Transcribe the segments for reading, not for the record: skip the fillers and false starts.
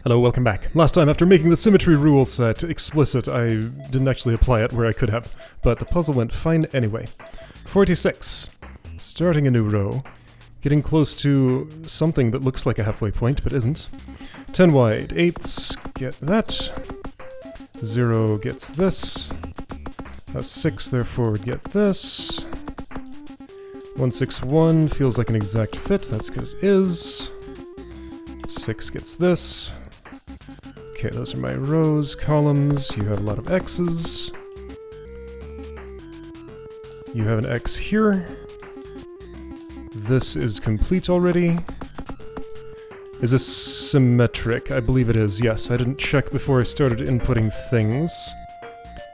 Hello, welcome back. Last time, after making the symmetry rule set explicit, I didn't actually apply it where I could have, but the puzzle went fine anyway. 46. Starting a new row. Getting close to something that looks like a halfway point, but isn't. 10 wide. 8s get that. 0 gets this. A 6, therefore, would get this. 161 feels like an exact fit, that's because it is. 6 gets this. Okay, those are my rows, columns. You have a lot of X's. You have an X here. This is complete already. Is this symmetric? I believe it is, yes. I didn't check before I started inputting things.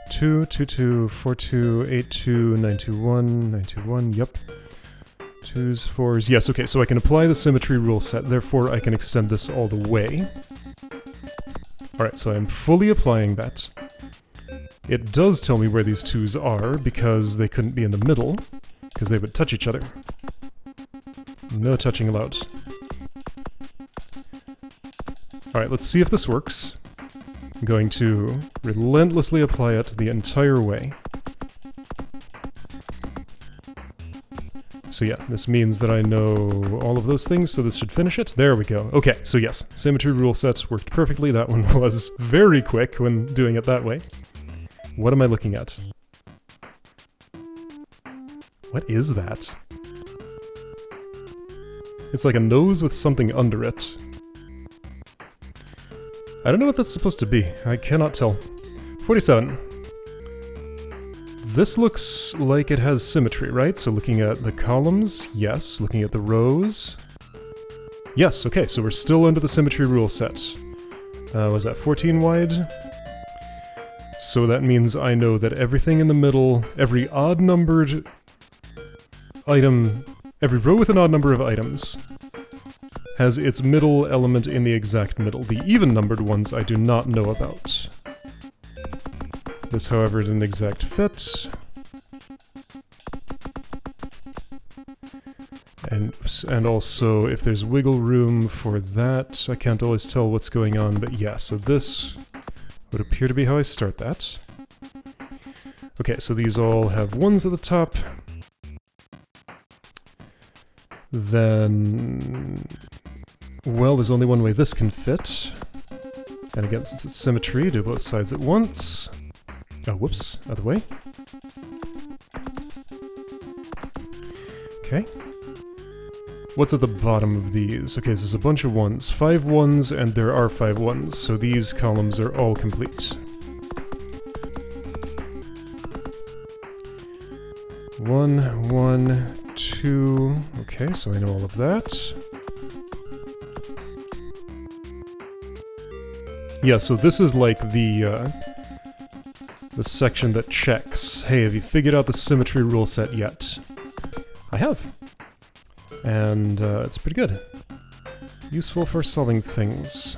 2, 2, 2, 4, 2, 8, 2, 9, 2, 1, 9, 2, 1, yep. 2s, 4s, yes, okay, so I can apply the symmetry rule set, therefore I can extend this all the way. Alright, so I'm fully applying that. It does tell me where these 2s are, because they couldn't be in the middle, because they would touch each other. No touching allowed. Alright, let's see if this works. I'm going to relentlessly apply it the entire way. So yeah, this means that I know all of those things, so this should finish it. There we go. Okay, so yes, symmetry rule set worked perfectly. That one was very quick when doing it that way. What am I looking at? What is that? It's like a nose with something under it. I don't know what that's supposed to be. I cannot tell. 47. This looks like it has symmetry, right? So looking at the columns, yes. Looking at the rows, yes. Okay, so we're still under the symmetry rule set. Was that 14 wide? So that means I know that everything in the middle, every odd-numbered item, every row with an odd number of items has its middle element in the exact middle. The even-numbered ones I do not know about. This, however, is an exact fit. And also, if there's wiggle room for that, I can't always tell what's going on, but yeah, so this would appear to be how I start that. Okay, so these all have 1s at the top. Then... well, there's only one way this can fit. And again, since it's symmetry, do both sides at once. Oh, whoops, other way. Okay. What's at the bottom of these? Okay, this is a bunch of 1s. 5 1s, and there are 5 1s, so these columns are all complete. 1, 1, 2... okay, so I know all of that. Yeah, so this is like the section that checks, hey, have you figured out the symmetry rule set yet? I have. And it's pretty good. Useful for solving things.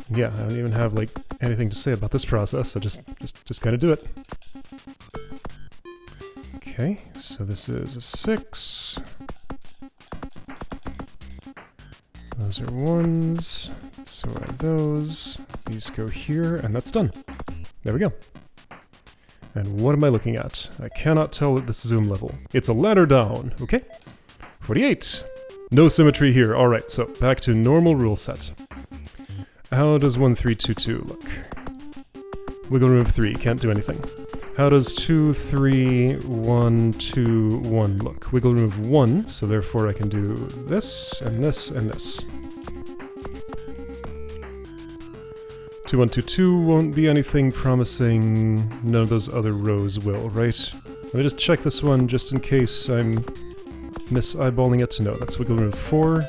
Yeah, I don't even have, like, anything to say about this process, so just kind of do it. Okay, so this is a 6. Those are 1s, so are those. These go here, and that's done. There we go. And what am I looking at? I cannot tell at this zoom level. It's a ladder down, okay? 48. No symmetry here. Alright, so back to normal rule set. How does 1, 3, 2, 2 look? Wiggle room of 3, can't do anything. How does 2, 3, 1, 2, 1 look? Wiggle room of 1, so therefore I can do this, and this, and this. 2, 1, 2, 2 won't be anything promising. None of those other rows will, right? Let me just check this one just in case I'm mis-eyeballing it. No, that's wiggle room of 4.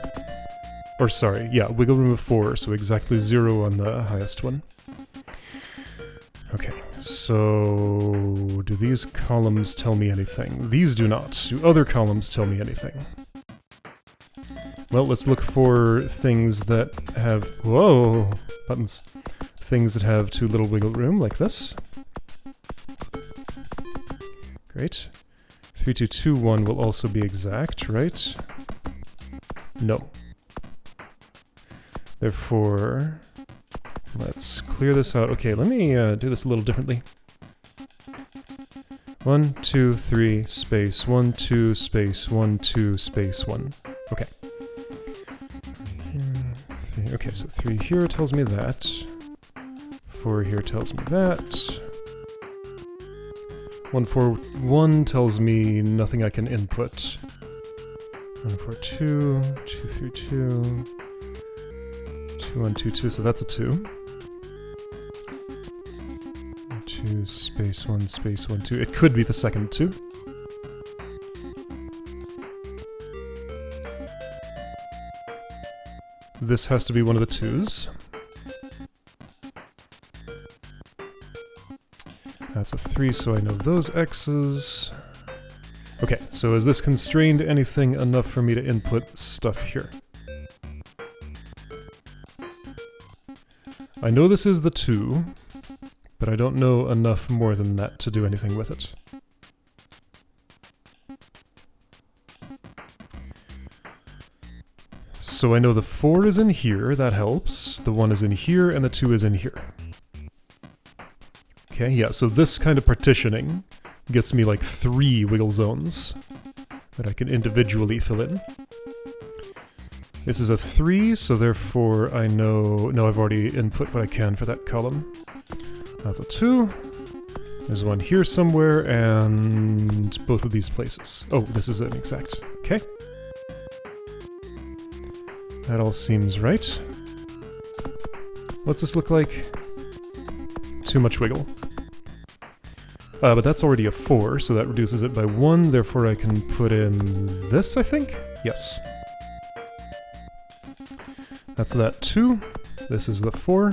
Or sorry, yeah, wiggle room of 4, so exactly 0 on the highest one. Okay, so do these columns tell me anything? These do not. Do other columns tell me anything? Well, let's look for things that have... whoa! Buttons. Things that have too little wiggle room, like this. Great. 3, 2, 2, 1 will also be exact, right? No. Therefore, let's clear this out. Okay, let me do this a little differently. 1, 2, 3, space, 1, 2, space, 1, 2, space, 1. Okay. Okay, so 3 here tells me that. 4 here tells me that. 1, 4, 1 tells me nothing I can input. 1, 4, 2, 2, 3, 2, 2, 1, 2, 2, so that's a 2. 2, space 1, space 1, 2. It could be the second 2. This has to be one of the 2s. That's a 3, so I know those X's. Okay, so is this constrained anything enough for me to input stuff here? I know this is the 2, but I don't know enough more than that to do anything with it. So I know the 4 is in here, that helps. The 1 is in here, and the 2 is in here. Okay, yeah, so this kind of partitioning gets me like 3 wiggle zones that I can individually fill in. This is a 3, so therefore I know... No, I've already input what I can for that column. That's a 2. There's one here somewhere, and both of these places. Oh, this is an exact. Okay. That all seems right. What's this look like? Too much wiggle. But that's already a 4, so that reduces it by 1, therefore I can put in this, I think? Yes. That's that 2. This is the 4.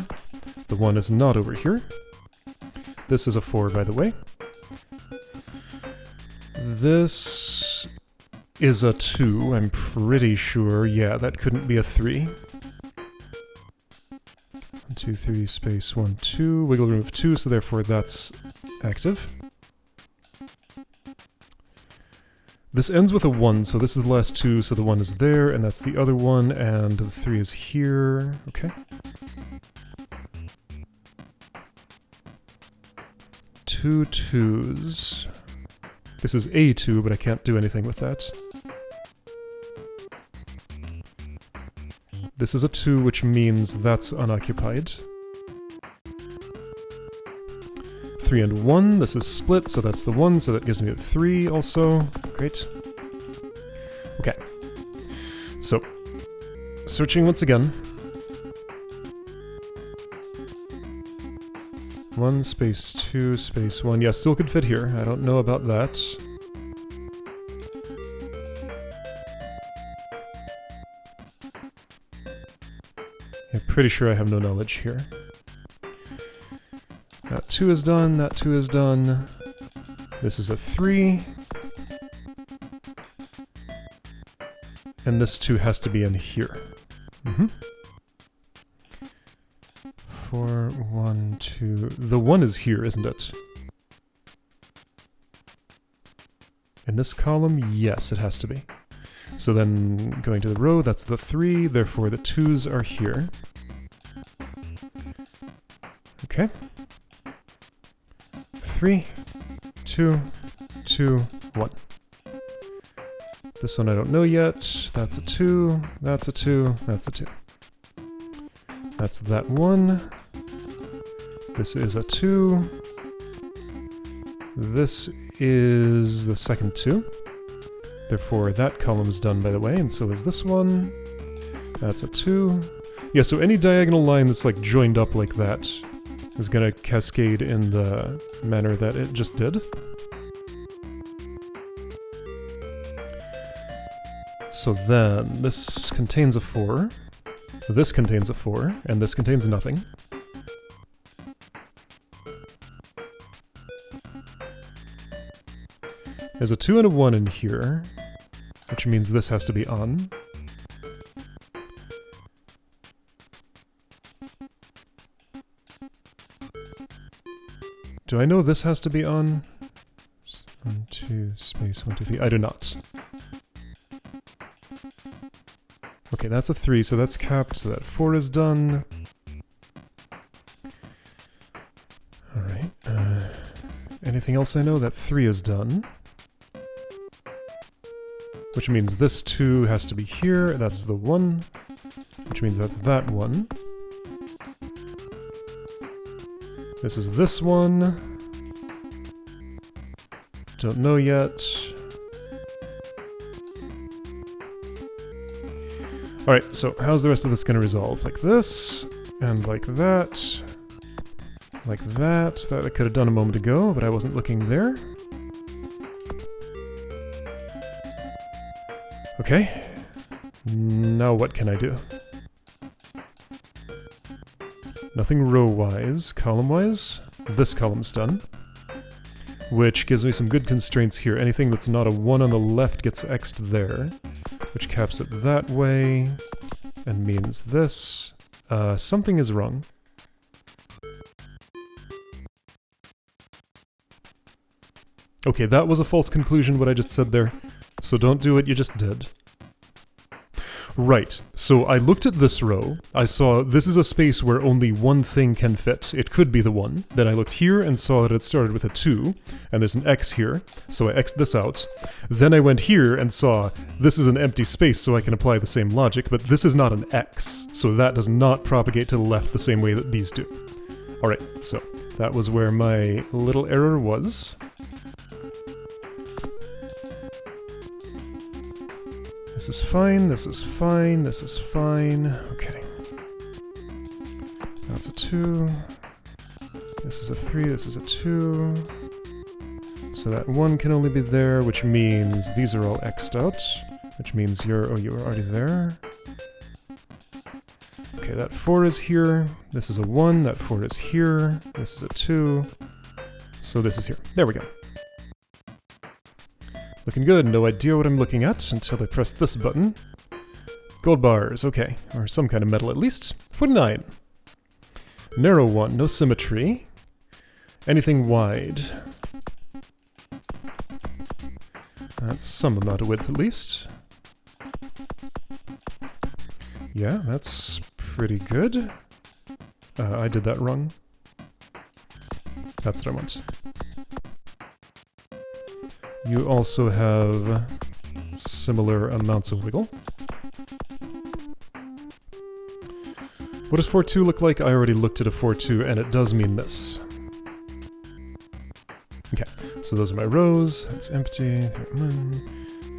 The 1 is not over here. This is a 4, by the way. This is a 2, I'm pretty sure. Yeah, that couldn't be a 3. 1, 2, 3, space 1, 2. Wiggle room of 2, so therefore that's active. This ends with a 1, so this is the last 2, so the 1 is there, and that's the other one, and the 3 is here. Okay. 2 2s. This is a 2, but I can't do anything with that. This is a 2, which means that's unoccupied. 3 and 1, this is split, so that's the 1, so that gives me a 3 also. Great. Okay. So, searching once again. 1, space 2, space 1. Yeah, still could fit here. I don't know about that. I'm pretty sure I have no knowledge here. That 2 is done, that 2 is done. This is a 3. And this 2 has to be in here. 4, 1, 2... The 1 is here, isn't it? In this column? Yes, it has to be. So then, going to the row, that's the 3, therefore the 2s are here. Okay. 3, 2, 2, 1. This one I don't know yet. That's a 2, that's a 2, that's a 2. That's that 1. This is a 2. This is the second 2. Therefore that column is done, by the way, and so is this one. That's a 2. Yeah, so any diagonal line that's like joined up like that is gonna cascade in the manner that it just did. So then, this contains a 4, this contains a 4, and this contains nothing. There's a 2 and a 1 in here, which means this has to be on. Do I know this has to be on? 1, 2, space, 1, 2, 3. I do not. Okay, that's a 3, so that's capped, so that 4 is done. Alright, anything else I know? That 3 is done. Which means this 2 has to be here, that's the 1. Which means that's that 1. This is this one. Don't know yet. Alright, so how's the rest of this going to resolve? Like this, and like that. Like that. That I could have done a moment ago, but I wasn't looking there. Okay. Now what can I do? Nothing row-wise. Column-wise, this column's done. Which gives me some good constraints here. Anything that's not a 1 on the left gets X'd there. Which caps it that way, and means this. Something is wrong. Okay, that was a false conclusion, what I just said there. So don't do what you just did. Right, so I looked at this row, I saw this is a space where only one thing can fit. It could be the 1. Then I looked here and saw that it started with a 2, and there's an X here, so I X'd this out. Then I went here and saw this is an empty space, so I can apply the same logic, but this is not an X, so that does not propagate to the left the same way that these do. Alright, so that was where my little error was. This is fine, this is fine, this is fine. Okay. That's a 2. This is a 3, this is a 2. So that 1 can only be there, which means these are all X'd out. Which means you're... oh, you were already there. Okay, that 4 is here. This is a 1, that 4 is here. This is a 2. So this is here. There we go. Looking good, no idea what I'm looking at until I press this button. Gold bars, okay. Or some kind of metal at least. 49. Narrow 1, no symmetry. Anything wide. That's some amount of width at least. Yeah, that's pretty good. I did that wrong. That's what I want. You also have similar amounts of wiggle. What does 4-2 look like? I already looked at a 4-2, and it does mean this. Okay, so those are my rows. That's empty.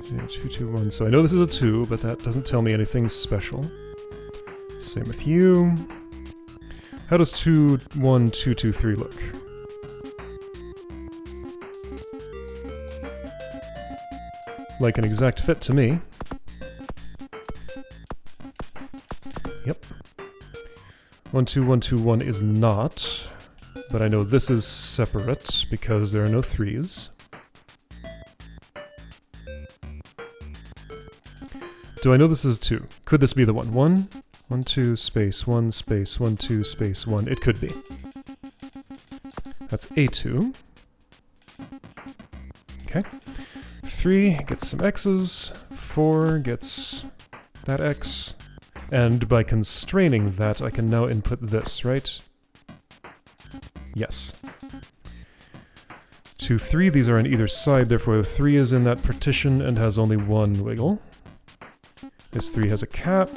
2, 2, 1. So I know this is a 2, but that doesn't tell me anything special. Same with you. How does 2, 1, 2, 2, 3 look? Like an exact fit to me. Yep. 1, 2, 1, 2, 1 is not, but I know this is separate because there are no 3s. Do I know this is a 2? Could this be the 1? 1, 1, 2, space, 1, space, 1, 2, space, 1. It could be. That's A2. Okay. 3 gets some X's, 4 gets that X, and by constraining that I can now input this, right? Yes. 2, 3, these are on either side, therefore the 3 is in that partition and has only 1 wiggle. This 3 has a cap,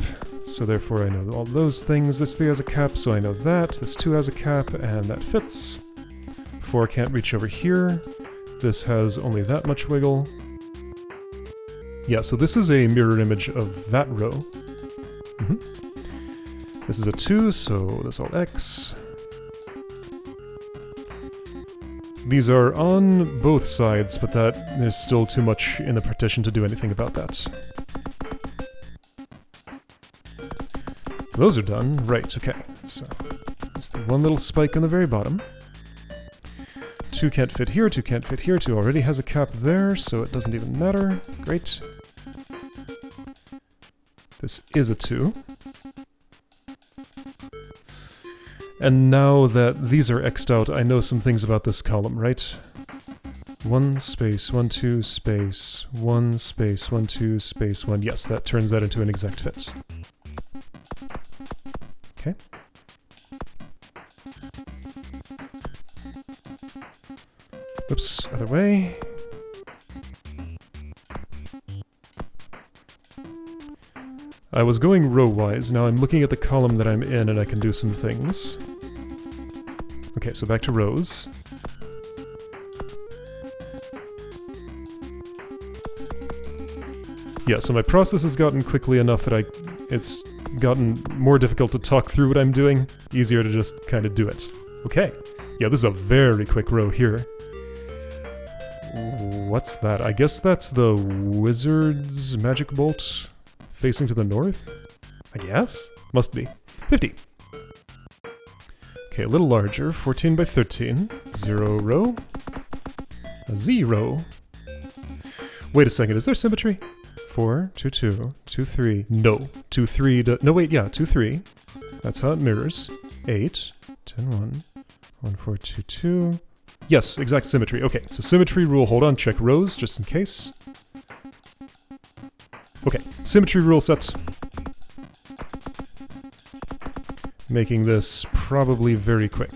so therefore I know all those things. This 3 has a cap, so I know that. This 2 has a cap, and that fits. 4 can't reach over here. This has only that much wiggle. Yeah, so this is a mirror image of that row. This is a 2, so that's all X. These are on both sides, but there's still too much in the partition to do anything about that. Those are done. Right, okay. So, there's the one little spike on the very bottom. 2 can't fit here, 2 can't fit here, 2 already has a cap there, so it doesn't even matter. Great. This is a 2. And now that these are X'd out, I know some things about this column, right? 1 space, 1, 2 space, 1 space, 1, 2 space, 1. Yes, that turns that into an exact fit. Okay. Oops, other way. I was going row-wise, now I'm looking at the column that I'm in and I can do some things. Okay, so back to rows. Yeah, so my process has gotten quickly enough that it's gotten more difficult to talk through what I'm doing, easier to just kind of do it. Okay, yeah, this is a very quick row here. What's that? I guess that's the wizard's magic bolt facing to the north? I guess? Must be. 50. Okay, a little larger. 14 by 13. 0 row. A 0. Wait a second, is there symmetry? 4, 2, 2, 2, 3. No. 2, 3. No, wait, yeah, 2, 3. That's how it mirrors. 8, 10, 1, 1, 4, 2, 2. Yes, exact symmetry. Okay, so symmetry rule, hold on, check rows just in case. Okay, symmetry rule set. Making this probably very quick.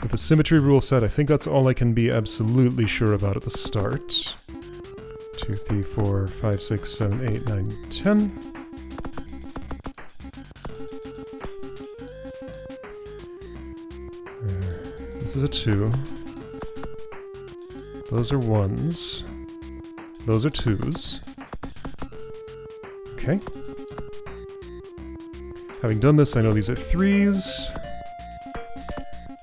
With the symmetry rule set, I think that's all I can be absolutely sure about at the start. 2, 3, 4, 5, 6, 7, 8, 9, 10. This is a 2. Those are 1s. Those are 2s. Okay. Having done this, I know these are 3s,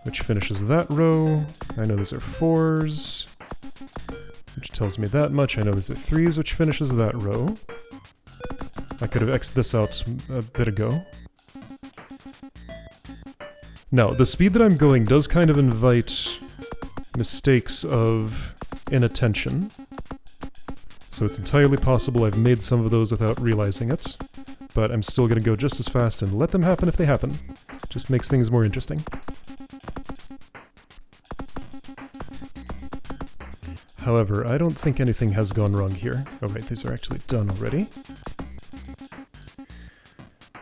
which finishes that row. I know these are 4s, which tells me that much. I know these are 3s, which finishes that row. I could have X'd this out a bit ago. Now, the speed that I'm going does kind of invite mistakes of inattention. So it's entirely possible I've made some of those without realizing it. But I'm still going to go just as fast and let them happen if they happen. Just makes things more interesting. However, I don't think anything has gone wrong here. Oh right, these are actually done already.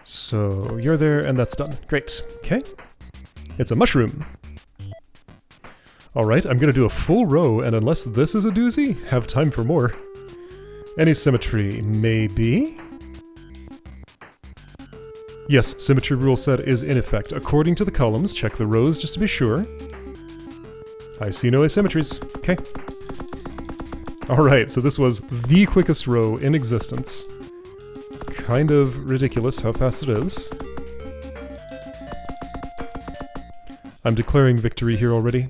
So you're there and that's done. Great. Okay. It's a mushroom. Alright, I'm gonna do a full row, and unless this is a doozy, have time for more. Any symmetry? Maybe? Yes, symmetry rule set is in effect. According to the columns, check the rows just to be sure. I see no asymmetries. Okay. Alright, so this was the quickest row in existence. Kind of ridiculous how fast it is. I'm declaring victory here already.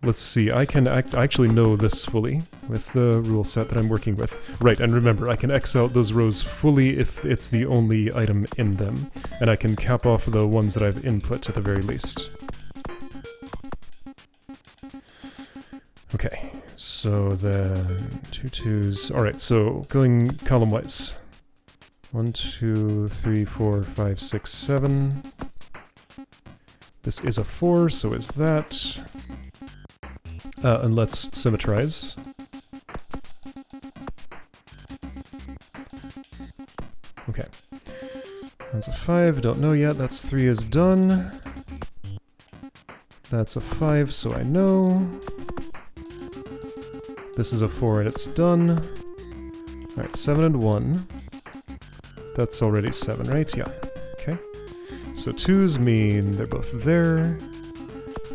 Let's see, I can actually know this fully with the rule set that I'm working with. Right, and remember, I can X out those rows fully if it's the only item in them, and I can cap off the ones that I've input at the very least. Okay, so then 2 2s. Alright, so going column-wise. 1, 2, 3, 4, 5, 6, 7. This is a 4, so is that. And let's symmetrize. Okay. That's a 5, don't know yet. That's 3 is done. That's a 5, so I know. This is a 4 and it's done. Alright, 7 and 1. That's already 7, right? Yeah. Okay. So 2s mean they're both there.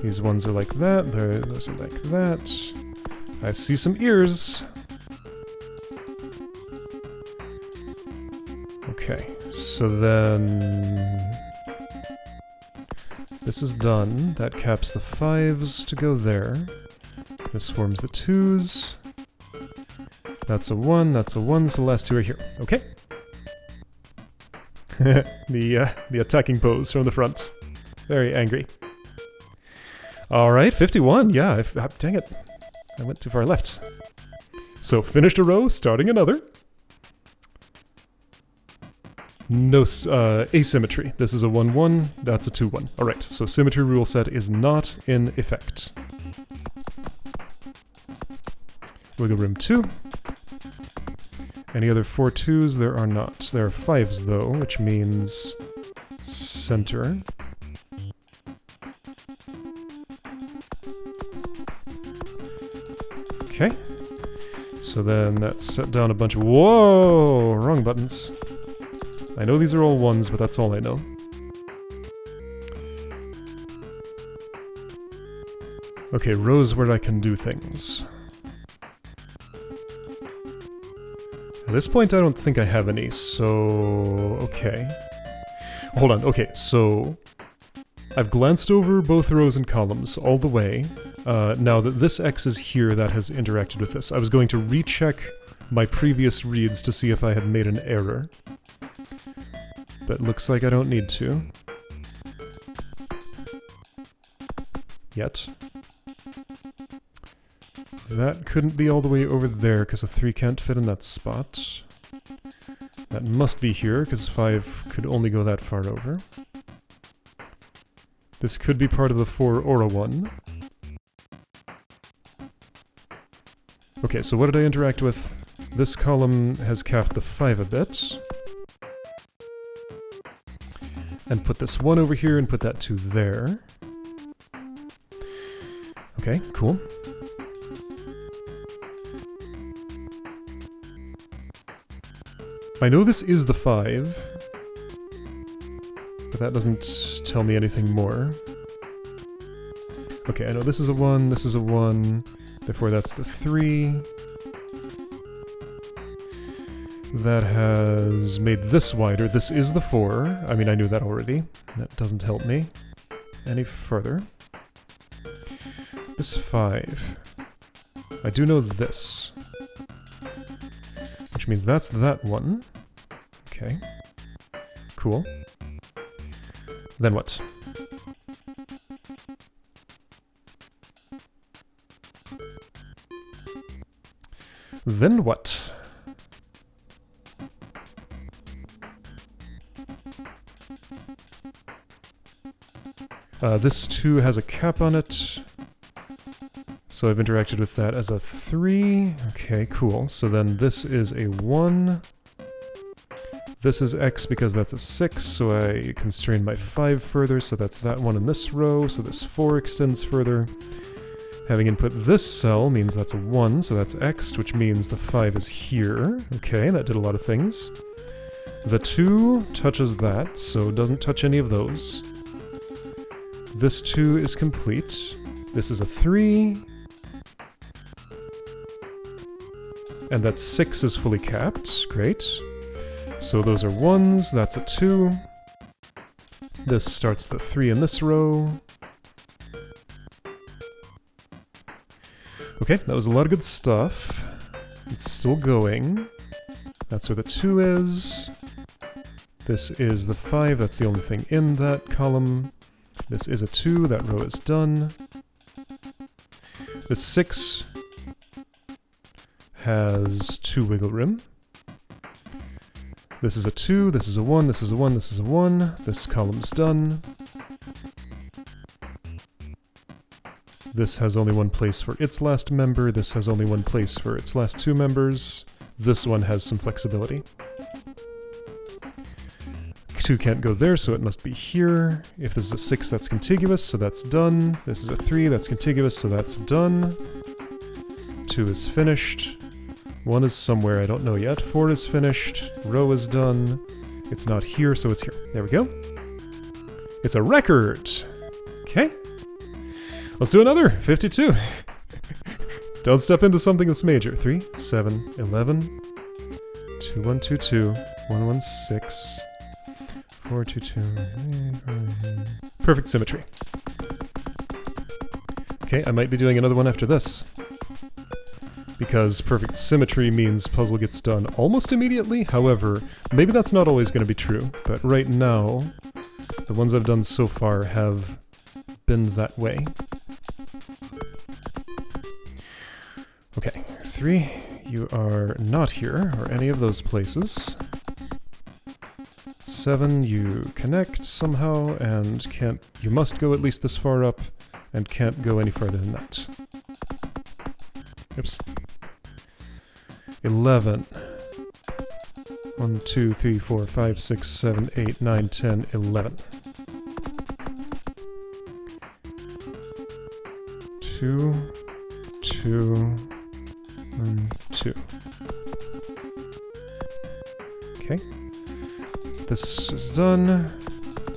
These ones are like that, those are like that. I see some ears! Okay, so then... this is done. That caps the 5s to go there. This forms the 2s. That's a 1, that's a 1, so the last 2 are here. Okay. The attacking pose from the front. Very angry. Alright, 51, yeah, dang it. I went too far left. So, finished a row, starting another. No asymmetry. This is a 1-1, that's a 2-1. Alright, so symmetry rule set is not in effect. Wiggle room 2. Any other 4-2s? There are not. There are 5s though, which means center. Okay. So then that's set down a bunch of— whoa! Wrong buttons. I know these are all 1s, but that's all I know. Okay, rows where I can do things. At this point I don't think I have any, so... okay. Hold on, okay, so... I've glanced over both rows and columns all the way. Now that this X is here, that has interacted with this. I was going to recheck my previous reads to see if I had made an error. But looks like I don't need to. Yet. That couldn't be all the way over there, because a 3 can't fit in that spot. That must be here, because 5 could only go that far over. This could be part of the 4 or a 1. Okay, so what did I interact with? This column has capped the 5 a bit. And put this 1 over here and put that 2 there. Okay, cool. I know this is the 5, but that doesn't tell me anything more. Okay, I know this is a 1, this is a 1, therefore that's the 3. That has made this wider. This is the 4. I mean, I knew that already. That doesn't help me any further. This 5. I do know this. Which means that's that one. Okay. Cool. Then what? Then what? This 2 has a cap on it, so I've interacted with that as a 3. Okay, cool. So then this is a 1. This is X because that's a 6, so I constrain my 5 further, so that's that one in this row, so this 4 extends further. Having input this cell means that's a 1, so that's X'd, which means the 5 is here. Okay, that did a lot of things. The 2 touches that, so doesn't touch any of those. This 2 is complete. This is a 3. And that 6 is fully capped. Great. So those are 1s, that's a 2. This starts the 3 in this row. Okay, that was a lot of good stuff. It's still going. That's where the 2 is. This is the 5, that's the only thing in that column. This is a 2, that row is done. The 6 has 2 wiggle room. This is a 2, this is a 1, this is a 1, this is a 1. This column's done. This has only one place for its last member, this has only one place for its last 2 members. This one has some flexibility. 2 can't go there, so it must be here. If this is a 6, that's contiguous, so that's done. This is a 3, that's contiguous, so that's done. 2 is finished. 1 is somewhere, I don't know yet. 4 is finished. Row is done. It's not here, so it's here. There we go. It's a record! Okay. Let's do another! 52! Don't step into something that's major. 3, 7, 11, 2, 1, 2, 2, 1, 1, 6, 4, 2, 2. Perfect symmetry. Okay, I might be doing another one after this. Because perfect symmetry means puzzle gets done almost immediately. However, maybe that's not always going to be true. But right now, the ones I've done so far have been that way. Okay, 3, you are not here, or any of those places. 7, you connect somehow, and you must go at least this far up, and can't go any farther than that. Oops. 11. 1, 2, 3, 4, 5, 6, 7, 8, 9, 10, 11. 2, 2, and 2. Okay. This is done.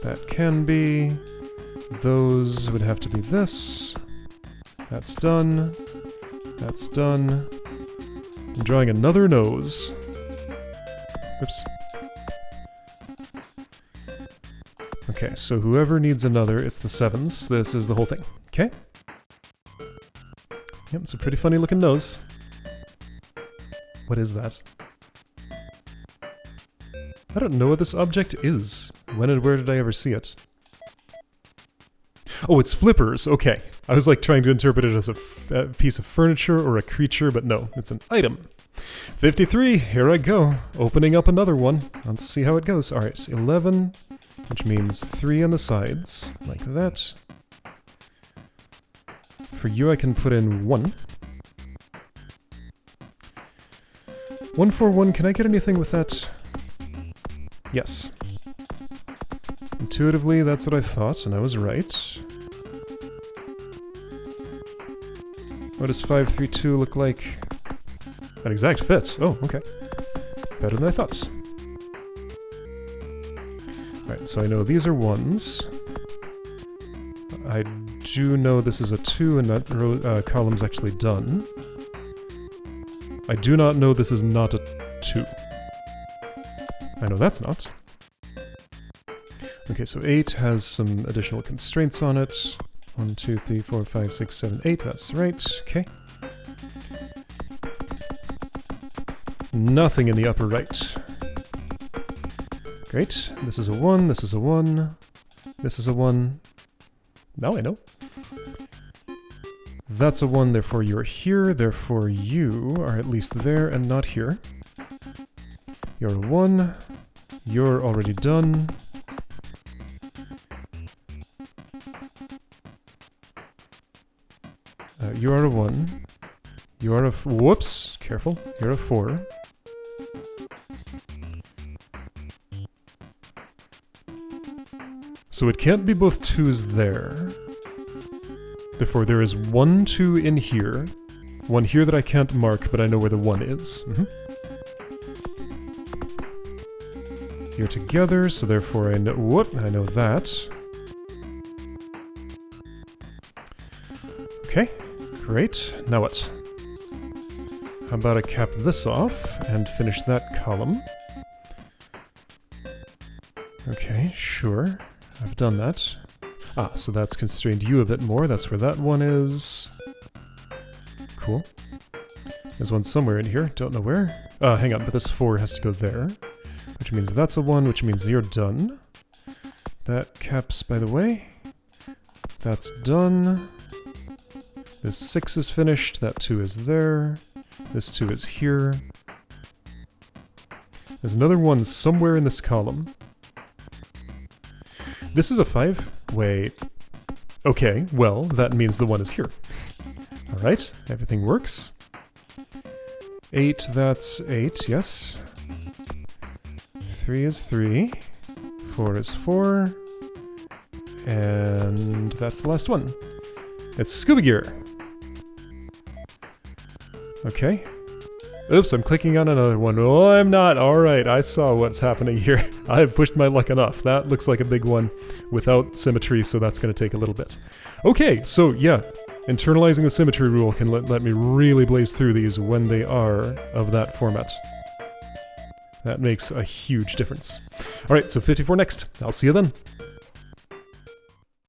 That can be. Those would have to be this. That's done. That's done. I'm drawing another nose. Oops. Okay, so whoever needs another, it's the 7s. This is the whole thing. Okay? Yep, it's a pretty funny looking nose. What is that? I don't know what this object is. When and where did I ever see it? Oh, it's flippers. Okay. I was like trying to interpret it as a piece of furniture or a creature, but no, it's an item. 53, here I go. Opening up another one. Let's see how it goes. Alright, 11, which means 3 on the sides, like that. For you, I can put in 1. 1, 4, 1, can I get anything with that? Yes. Intuitively, that's what I thought, and I was right. What does 5, 3, 2 look like? An exact fit. Oh, okay. Better than I thought. Alright, so I know these are 1s. I do know this is a 2 and that row, column's actually done. I do not know this is not a 2. I know that's not. Okay, so 8 has some additional constraints on it. 1, 2, 3, 4, 5, 6, 7, 8, that's right. Okay. Nothing in the upper right. Great. This is a 1, this is a 1, this is a 1. Now I know. That's a 1, therefore you're here, therefore you are at least there and not here. You're a 1. You're already done. You are a 1. You are a whoops! Careful. You're a 4. So it can't be both 2s there. Therefore there is 1, 2 in here. 1 here that I can't mark, but I know where the 1 is. You're together, so therefore I know... Whoop! I know that. Okay. Great. Now what? How about I cap this off and finish that column? Okay, sure. I've done that. Ah, so that's constrained you a bit more. That's where that 1 is. Cool. There's one somewhere in here. Don't know where. Hang on, but this 4 has to go there. Which means that's a 1, which means you're done. That caps, by the way. That's done. This 6 is finished. That 2 is there. This 2 is here. There's another 1 somewhere in this column. This is a 5? Wait. Okay, well, that means the 1 is here. Alright, everything works. 8, that's 8, yes. 3 is 3. 4 is 4. And that's the last one. It's scuba gear. Okay. Oops, I'm clicking on another one. Oh, I'm not. Alright, I saw what's happening here. I have pushed my luck enough. That looks like a big one without symmetry, so that's going to take a little bit. Okay, so yeah, internalizing the symmetry rule can let me really blaze through these when they are of that format. That makes a huge difference. Alright, so 54 next. I'll see you then.